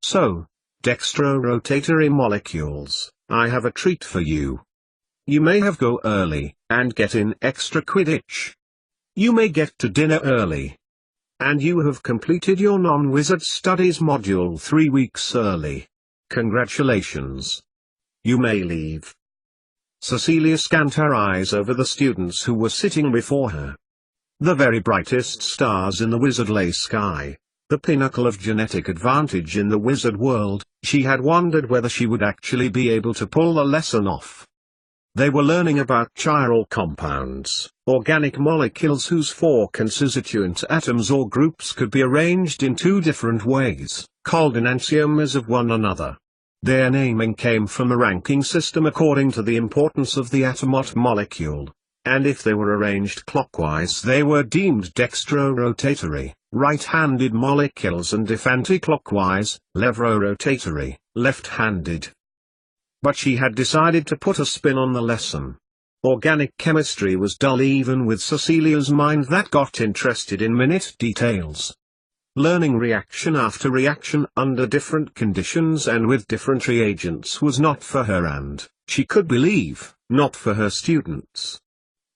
So, dextrorotatory molecules, I have a treat for you. You may have go early, and get in extra Quidditch. You may get to dinner early. And you have completed your non-wizard studies module 3 weeks early. Congratulations. You may leave. Cecilia scanned her eyes over the students who were sitting before her. The very brightest stars in the wizardly sky, the pinnacle of genetic advantage in the wizard world. She had wondered whether she would actually be able to pull the lesson off. They were learning about chiral compounds, organic molecules whose 4 constituent atoms or groups could be arranged in 2 different ways, called enantiomers of one another. Their naming came from a ranking system according to the importance of the atom or molecule, and if they were arranged clockwise they were deemed dextrorotatory, right-handed molecules, and if anti-clockwise, levorotatory, left-handed. But she had decided to put a spin on the lesson. Organic chemistry was dull even with Cecilia's mind that got interested in minute details. Learning reaction after reaction under different conditions and with different reagents was not for her and, she could believe, not for her students.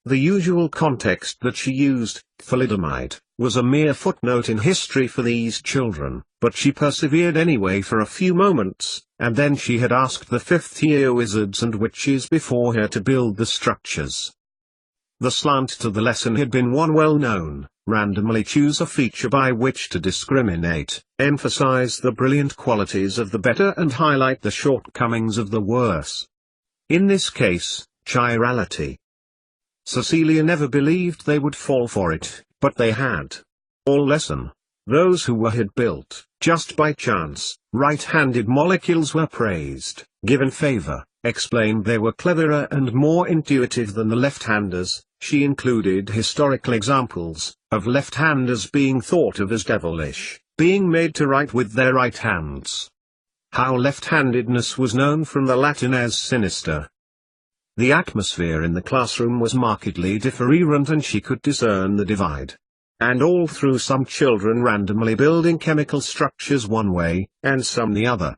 The usual context that she used, thalidomide, was a mere footnote in history for these children, but she persevered anyway for a few moments, and then she had asked the 5th-year wizards and witches before her to build the structures. The slant to the lesson had been one well-known: randomly choose a feature by which to discriminate, emphasize the brilliant qualities of the better and highlight the shortcomings of the worse. In this case, chirality. Cecilia never believed they would fall for it, but they had. All lesson, those who had built, just by chance, right-handed molecules were praised, given favor, explained they were cleverer and more intuitive than the left-handers. She included historical examples of left-handers being thought of as devilish, being made to write with their right hands. How left-handedness was known from the Latin as sinister. The atmosphere in the classroom was markedly different and she could discern the divide. And all through some children randomly building chemical structures one way, and some the other.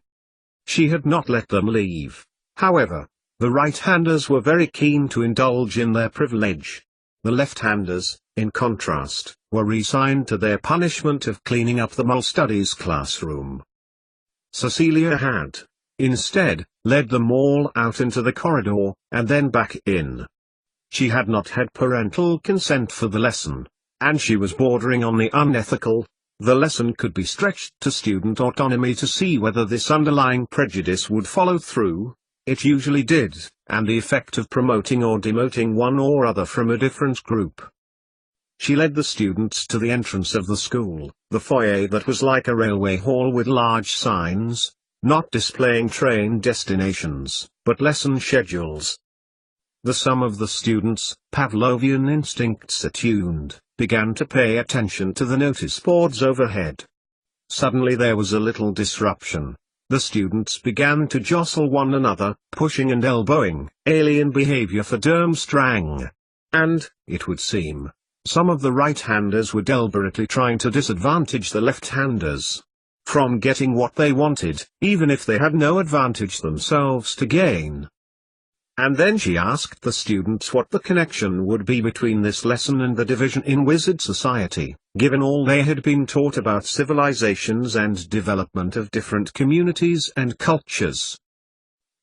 She had not let them leave, however. The right-handers were very keen to indulge in their privilege. The left-handers, in contrast, were resigned to their punishment of cleaning up the mole studies classroom. Cecilia had, instead, led them all out into the corridor, and then back in. She had not had parental consent for the lesson, and she was bordering on the unethical. The lesson could be stretched to student autonomy to see whether this underlying prejudice would follow through. It usually did, and the effect of promoting or demoting one or other from a different group. She led the students to the entrance of the school, the foyer that was like a railway hall with large signs, not displaying train destinations, but lesson schedules. Some of the students, Pavlovian instincts attuned, began to pay attention to the notice boards overhead. Suddenly there was a little disruption. The students began to jostle one another, pushing and elbowing, alien behavior for Durmstrang. And, it would seem, some of the right-handers were deliberately trying to disadvantage the left-handers from getting what they wanted, even if they had no advantage themselves to gain. And then she asked the students what the connection would be between this lesson and the division in wizard society, given all they had been taught about civilizations and development of different communities and cultures.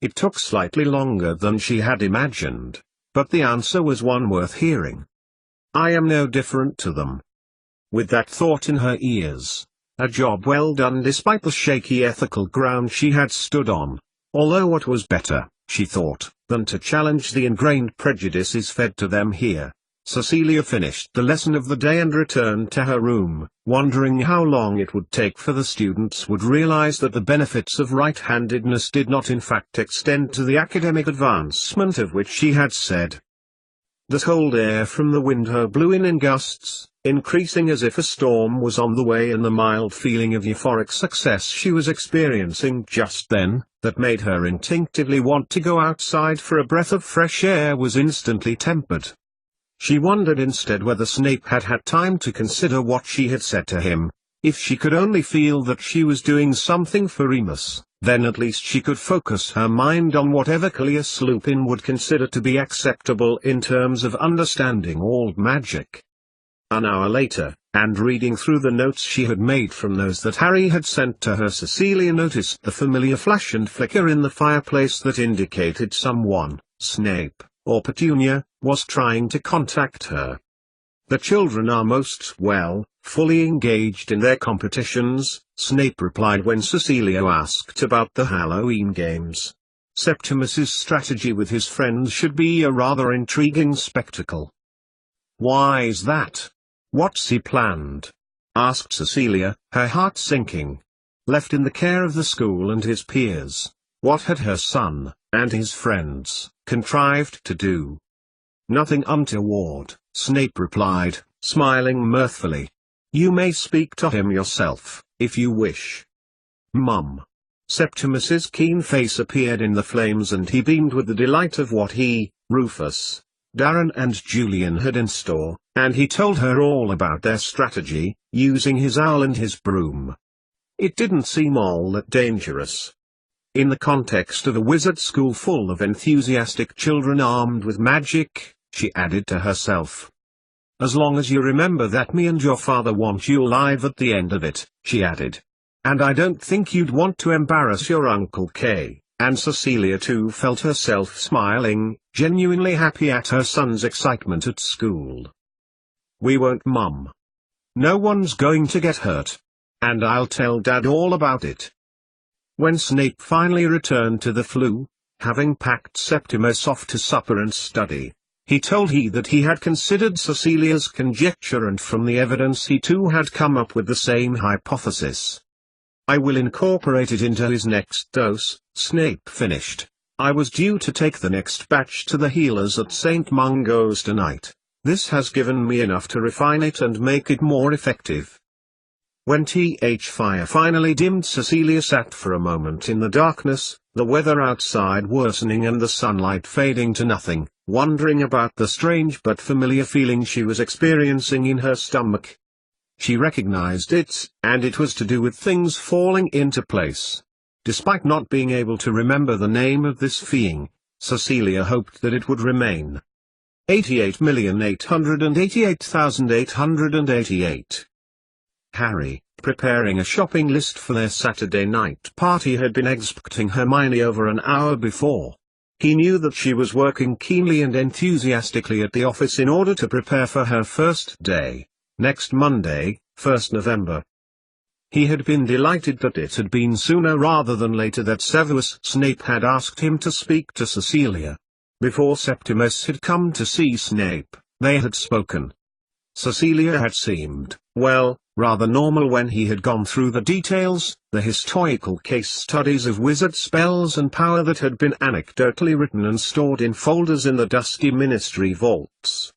It took slightly longer than she had imagined, but the answer was one worth hearing. I am no different to them. With that thought in her ears, a job well done despite the shaky ethical ground she had stood on. Although what was better, she thought, than to challenge the ingrained prejudices fed to them here. Cecilia finished the lesson of the day and returned to her room, wondering how long it would take for the students would realize that the benefits of right-handedness did not in fact extend to the academic advancement of which she had said. The cold air from the window blew in gusts, increasing as if a storm was on the way, and the mild feeling of euphoric success she was experiencing just then, that made her instinctively want to go outside for a breath of fresh air, was instantly tempered. She wondered instead whether Snape had had time to consider what she had said to him. If she could only feel that she was doing something for Remus, then at least she could focus her mind on whatever Cleus Lupin would consider to be acceptable in terms of understanding old magic. An hour later, and reading through the notes she had made from those that Harry had sent to her, Cecilia noticed the familiar flash and flicker in the fireplace that indicated someone, Snape, or Petunia, was trying to contact her. The children are fully engaged in their competitions, Snape replied when Cecilia asked about the Halloween games. Septimus's strategy with his friends should be a rather intriguing spectacle. Why's that? What's he planned? Asked Cecilia, her heart sinking. Left in the care of the school and his peers, what had her son, and his friends, contrived to do? Nothing untoward, Snape replied, smiling mirthfully. You may speak to him yourself, if you wish. Mum. Septimus's keen face appeared in the flames and he beamed with the delight of what he, Rufus, Darren and Julian had in store, and he told her all about their strategy, using his owl and his broom. It didn't seem all that dangerous. In the context of a wizard school full of enthusiastic children armed with magic, she added to herself. As long as you remember that me and your father want you alive at the end of it, she added. And I don't think you'd want to embarrass your Uncle Kay. And Cecilia too felt herself smiling, genuinely happy at her son's excitement at school. We won't, Mum. No one's going to get hurt. And I'll tell Dad all about it. When Snape finally returned to the Floo, having packed Septimus off to supper and study, he told her that he had considered Cecilia's conjecture and from the evidence he too had come up with the same hypothesis. I will incorporate it into his next dose, Snape finished. I was due to take the next batch to the healers at St. Mungo's tonight. This has given me enough to refine it and make it more effective. When fire finally dimmed, Cecilia sat for a moment in the darkness, the weather outside worsening and the sunlight fading to nothing, wondering about the strange but familiar feeling she was experiencing in her stomach. She recognized it, and it was to do with things falling into place. Despite not being able to remember the name of this feeling, Cecilia hoped that it would remain. 88,888,888. Harry, preparing a shopping list for their Saturday night party, had been expecting Hermione over an hour before. He knew that she was working keenly and enthusiastically at the office in order to prepare for her first day, next Monday, 1st November. He had been delighted that it had been sooner rather than later that Severus Snape had asked him to speak to Cecilia. Before Septimus had come to see Snape, they had spoken. Cecilia had seemed, rather normal when he had gone through the details, the historical case studies of wizard spells and power that had been anecdotally written and stored in folders in the dusty ministry vaults.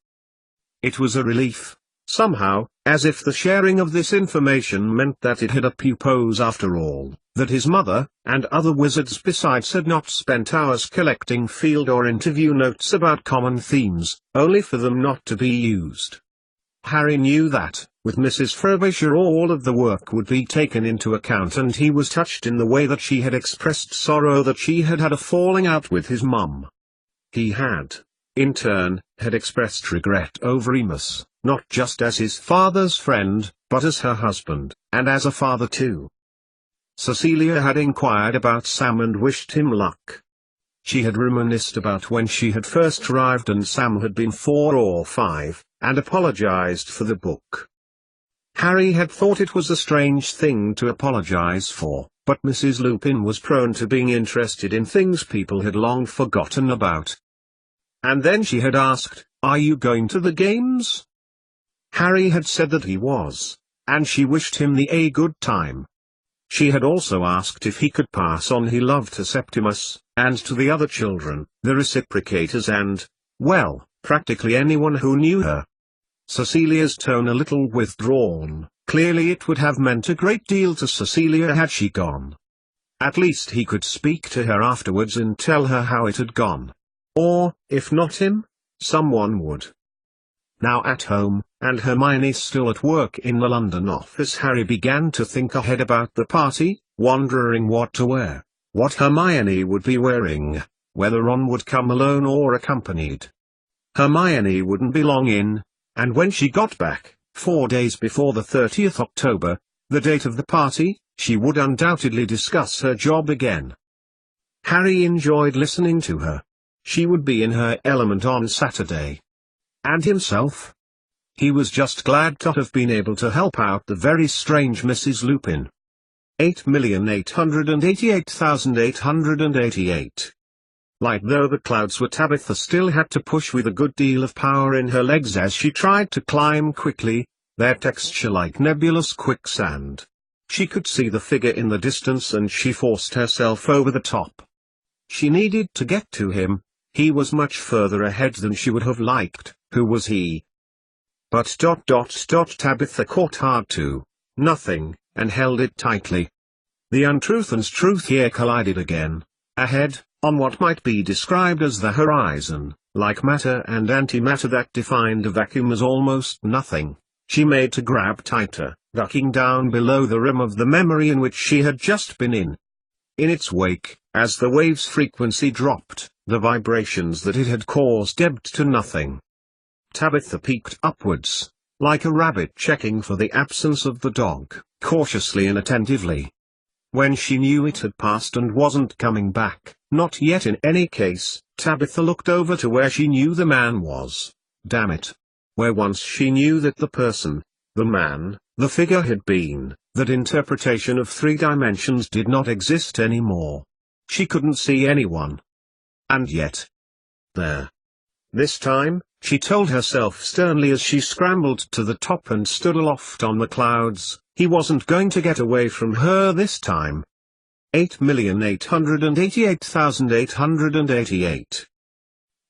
It was a relief, somehow, as if the sharing of this information meant that it had a purpose after all, that his mother, and other wizards besides, had not spent hours collecting field or interview notes about common themes, only for them not to be used. Harry knew that, with Mrs. Frobisher, all of the work would be taken into account, and he was touched in the way that she had expressed sorrow that she had had a falling out with his mum. He had, in turn, had expressed regret over Remus, not just as his father's friend, but as her husband, and as a father too. Cecilia had inquired about Sam and wished him luck. She had reminisced about when she had first arrived and Sam had been 4 or 5, and apologized for the book. Harry had thought it was a strange thing to apologize for, but Mrs. Lupin was prone to being interested in things people had long forgotten about. And then she had asked, "Are you going to the games?" Harry had said that he was, and she wished him a good time. She had also asked if he could pass on his love to Septimus, and to the other children, the reciprocators and, practically anyone who knew her. Cecilia's tone a little withdrawn. Clearly it would have meant a great deal to Cecilia had she gone. At least he could speak to her afterwards and tell her how it had gone. Or, if not him, someone would. Now at home, and Hermione still at work in the London office, Harry began to think ahead about the party, wondering what to wear, what Hermione would be wearing, whether Ron would come alone or accompanied. Hermione wouldn't be long in, and when she got back, 4 days before the 30th October, the date of the party, she would undoubtedly discuss her job again. Harry enjoyed listening to her. She would be in her element on Saturday. And himself? He was just glad to have been able to help out the very strange Mrs. Lupin. 8,888,888. Light though the clouds were, Tabitha still had to push with a good deal of power in her legs as she tried to climb quickly, their texture like nebulous quicksand. She could see the figure in the distance and she forced herself over the top. She needed to get to him. He was much further ahead than she would have liked. Who was he? But Tabitha caught hard to nothing, and held it tightly. The untruth and truth here collided again. Ahead, on what might be described as the horizon, like matter and antimatter that defined a vacuum as almost nothing, she made to grab tighter, ducking down below the rim of the memory in which she had just been in. In its wake, as the wave's frequency dropped, the vibrations that it had caused ebbed to nothing. Tabitha peeked upwards, like a rabbit checking for the absence of the dog, cautiously and attentively. When she knew it had passed and wasn't coming back, not yet in any case, Tabitha looked over to where she knew the man was. Damn it. Where once she knew that the person, the man, the figure had been, that interpretation of 3 dimensions did not exist anymore. She couldn't see anyone. And yet. There. This time, she told herself sternly as she scrambled to the top and stood aloft on the clouds, he wasn't going to get away from her this time. 8,888,888.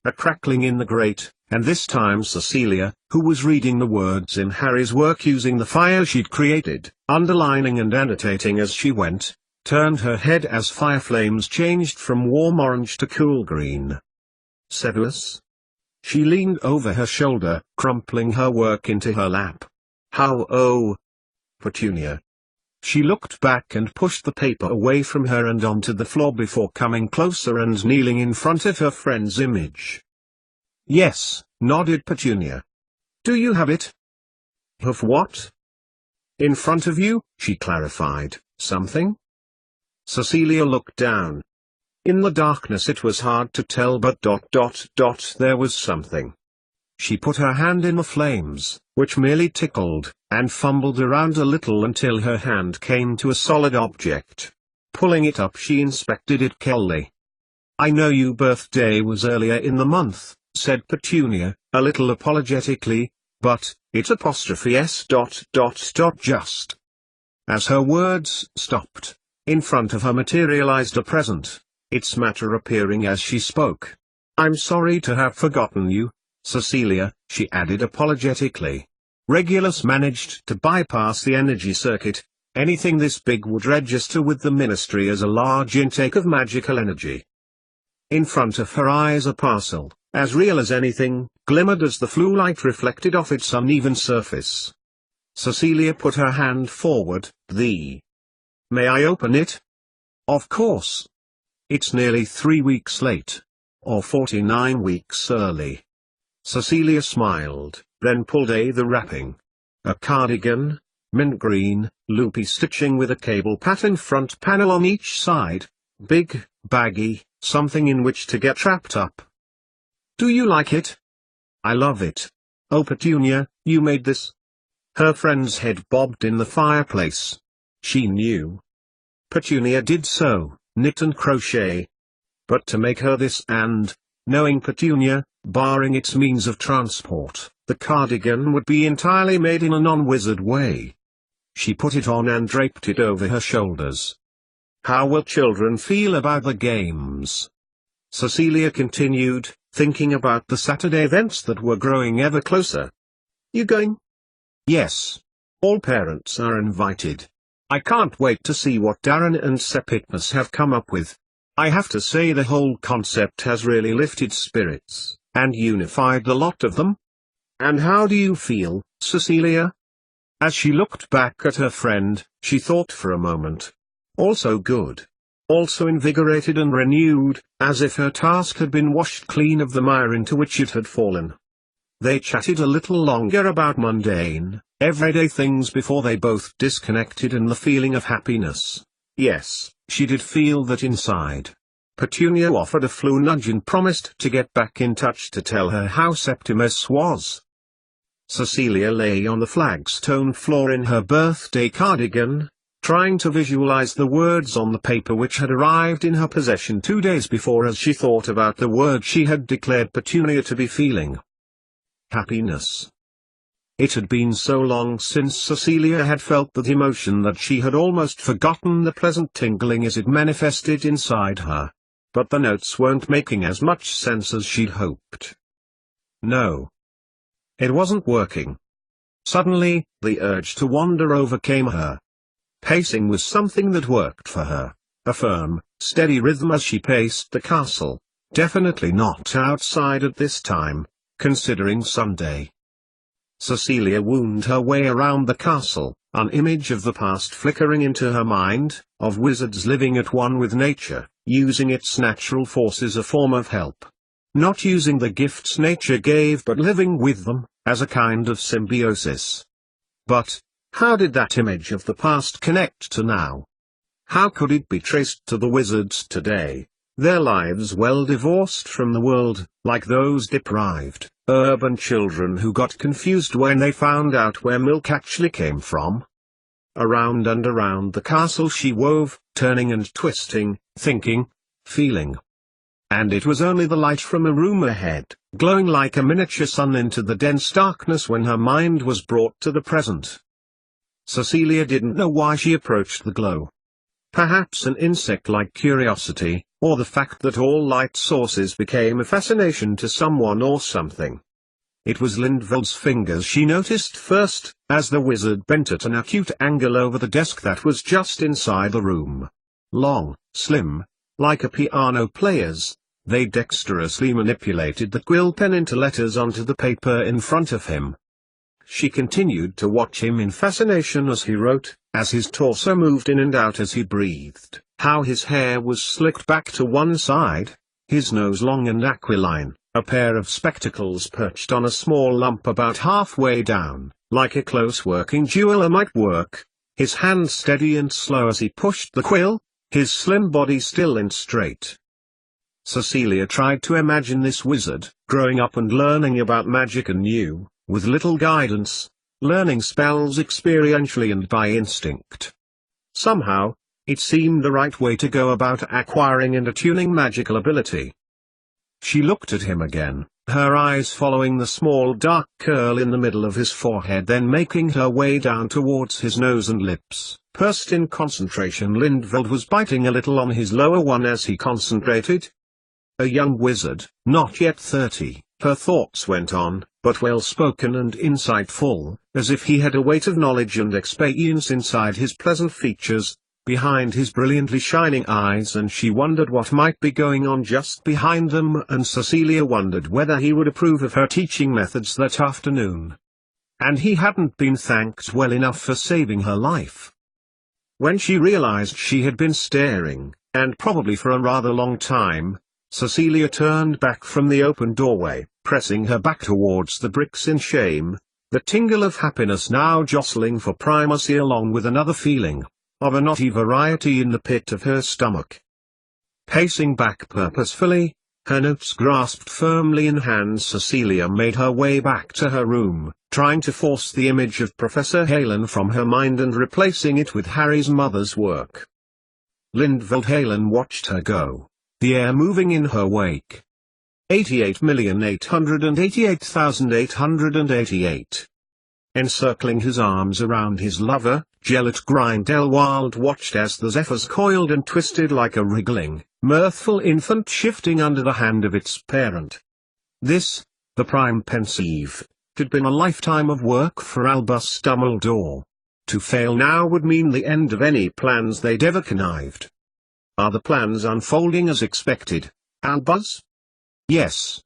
A crackling in the grate, and this time Cecilia, who was reading the words in Harry's work using the fire she'd created, underlining and annotating as she went, turned her head as fire flames changed from warm orange to cool green. Severus? She leaned over her shoulder, crumpling her work into her lap. How oh! Petunia. She looked back and pushed the paper away from her and onto the floor before coming closer and kneeling in front of her friend's image. Yes, nodded Petunia. Do you have it? Of what? In front of you, she clarified. Something? Cecilia looked down. In the darkness it was hard to tell, but there was something. She put her hand in the flames, which merely tickled, and fumbled around a little until her hand came to a solid object. Pulling it up, she inspected it carefully. I know your birthday was earlier in the month, said Petunia, a little apologetically, but, it's apostrophe s. Just. As her words stopped, in front of her materialized a present, its matter appearing as she spoke. I'm sorry to have forgotten you, Cecilia, she added apologetically. Regulus managed to bypass the energy circuit. Anything this big would register with the Ministry as a large intake of magical energy. In front of her eyes a parcel, as real as anything, glimmered as the flue light reflected off its uneven surface. Cecilia put her hand forward. May I open it? Of course. It's nearly 3 weeks late. Or 49 weeks early. Cecilia smiled, then pulled the wrapping. A cardigan, mint green, loopy stitching with a cable pattern front panel on each side. Big, baggy, something in which to get wrapped up. Do you like it? I love it. Oh Petunia, you made this? Her friend's head bobbed in the fireplace. She knew. Petunia did so, knit and crochet. But to make her this and, knowing Petunia, barring its means of transport, the cardigan would be entirely made in a non-wizard way. She put it on and draped it over her shoulders. How will children feel about the games? Cecilia continued, thinking about the Saturday events that were growing ever closer. You going? Yes. All parents are invited. I can't wait to see what Darren and Septimus have come up with. I have to say the whole concept has really lifted spirits, and unified the lot of them. And how do you feel, Cecilia? As she looked back at her friend, she thought for a moment. Also good. Also invigorated and renewed, as if her task had been washed clean of the mire into which it had fallen. They chatted a little longer about mundane, everyday things before they both disconnected in the feeling of happiness. Yes, she did feel that inside. Petunia offered a flu nudge and promised to get back in touch to tell her how Septimus was. Cecilia lay on the flagstone floor in her birthday cardigan, trying to visualize the words on the paper which had arrived in her possession 2 days before as she thought about the word she had declared Petunia to be feeling. Happiness. It had been so long since Cecilia had felt that emotion that she had almost forgotten the pleasant tingling as it manifested inside her. But the notes weren't making as much sense as she'd hoped. No. It wasn't working. Suddenly, the urge to wander overcame her. Pacing was something that worked for her, a firm, steady rhythm as she paced the castle, definitely not outside at this time, considering Sunday. Cecilia wound her way around the castle, an image of the past flickering into her mind, of wizards living at one with nature, using its natural force as a form of help. Not using the gifts nature gave but living with them, as a kind of symbiosis. But, how did that image of the past connect to now? How could it be traced to the wizards today, their lives well divorced from the world, like those deprived, urban children who got confused when they found out where milk actually came from? Around and around the castle she wove, turning and twisting, thinking, feeling. And it was only the light from a room ahead, glowing like a miniature sun into the dense darkness when her mind was brought to the present. Cecilia didn't know why she approached the glow. Perhaps an insect-like curiosity, or the fact that all light sources became a fascination to someone or something. It was Lindveld's fingers she noticed first, as the wizard bent at an acute angle over the desk that was just inside the room. Long, slim, like a piano player's, they dexterously manipulated the quill pen into letters onto the paper in front of him. She continued to watch him in fascination as he wrote, as his torso moved in and out as he breathed, how his hair was slicked back to one side, his nose long and aquiline, a pair of spectacles perched on a small lump about halfway down, like a close-working jeweler might work, his hand steady and slow as he pushed the quill, his slim body still and straight. Cecilia tried to imagine this wizard, growing up and learning about magic anew, with little guidance, learning spells experientially and by instinct. Somehow, it seemed the right way to go about acquiring and attuning magical ability. She looked at him again, her eyes following the small dark curl in the middle of his forehead, then making her way down towards his nose and lips. Pursed in concentration, Lindveld was biting a little on his lower one as he concentrated. A young wizard, not yet 30, her thoughts went on, but well-spoken and insightful, as if he had a weight of knowledge and experience inside his pleasant features, behind his brilliantly shining eyes, and she wondered what might be going on just behind them, and Cecilia wondered whether he would approve of her teaching methods that afternoon. And he hadn't been thanked well enough for saving her life. When she realized she had been staring, and probably for a rather long time, Cecilia turned back from the open doorway, pressing her back towards the bricks in shame, the tingle of happiness now jostling for primacy along with another feeling, of a knotty variety in the pit of her stomach. Pacing back purposefully, her notes grasped firmly in hands, Cecilia made her way back to her room, trying to force the image of Professor Halen from her mind and replacing it with Harry's mother's work. Lindveld Halen watched her go, the air moving in her wake. 88,888,888. Encircling his arms around his lover, Gelert Grindelwald watched as the zephyrs coiled and twisted like a wriggling, mirthful infant shifting under the hand of its parent. This, the prime pensieve, had been a lifetime of work for Albus Dumbledore. To fail now would mean the end of any plans they'd ever connived. Are the plans unfolding as expected, Albus? Yes.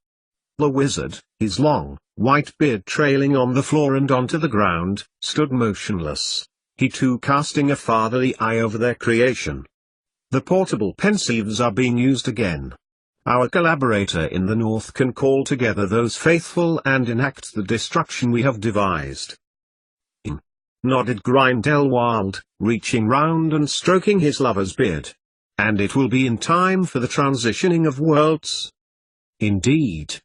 The wizard, his long, white beard trailing on the floor and onto the ground, stood motionless, he too casting a fatherly eye over their creation. The portable pensieves are being used again. Our collaborator in the north can call together those faithful and enact the destruction we have devised. Nodded Grindelwald, reaching round and stroking his lover's beard. And it will be in time for the transitioning of worlds. Indeed.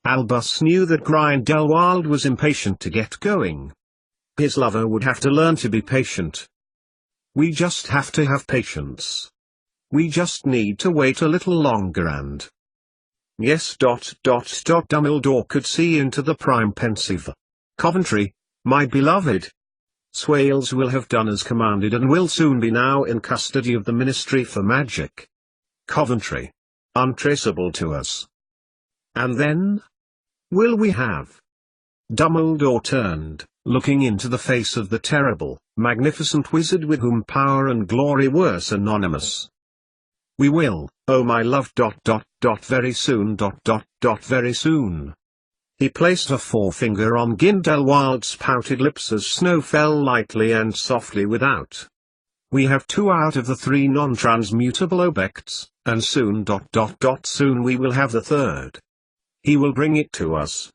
Albus knew that Grindelwald was impatient to get going. His lover would have to learn to be patient. We just have to have patience. We just need to wait a little longer and... Yes. Dumbledore could see into the prime pensieve. Coventry, my beloved. Swales will have done as commanded and will soon be now in custody of the Ministry for Magic. Coventry. Untraceable to us. And then? Will we have? Dumbledore turned, looking into the face of the terrible, magnificent wizard with whom power and glory were synonymous. We will, oh my love. Very soon. Very soon. He placed a forefinger on Grindelwald's pouted lips as snow fell lightly and softly without. We have 2 out of the 3 non-transmutable objects, and soon. Soon we will have the 3rd. He will bring it to us.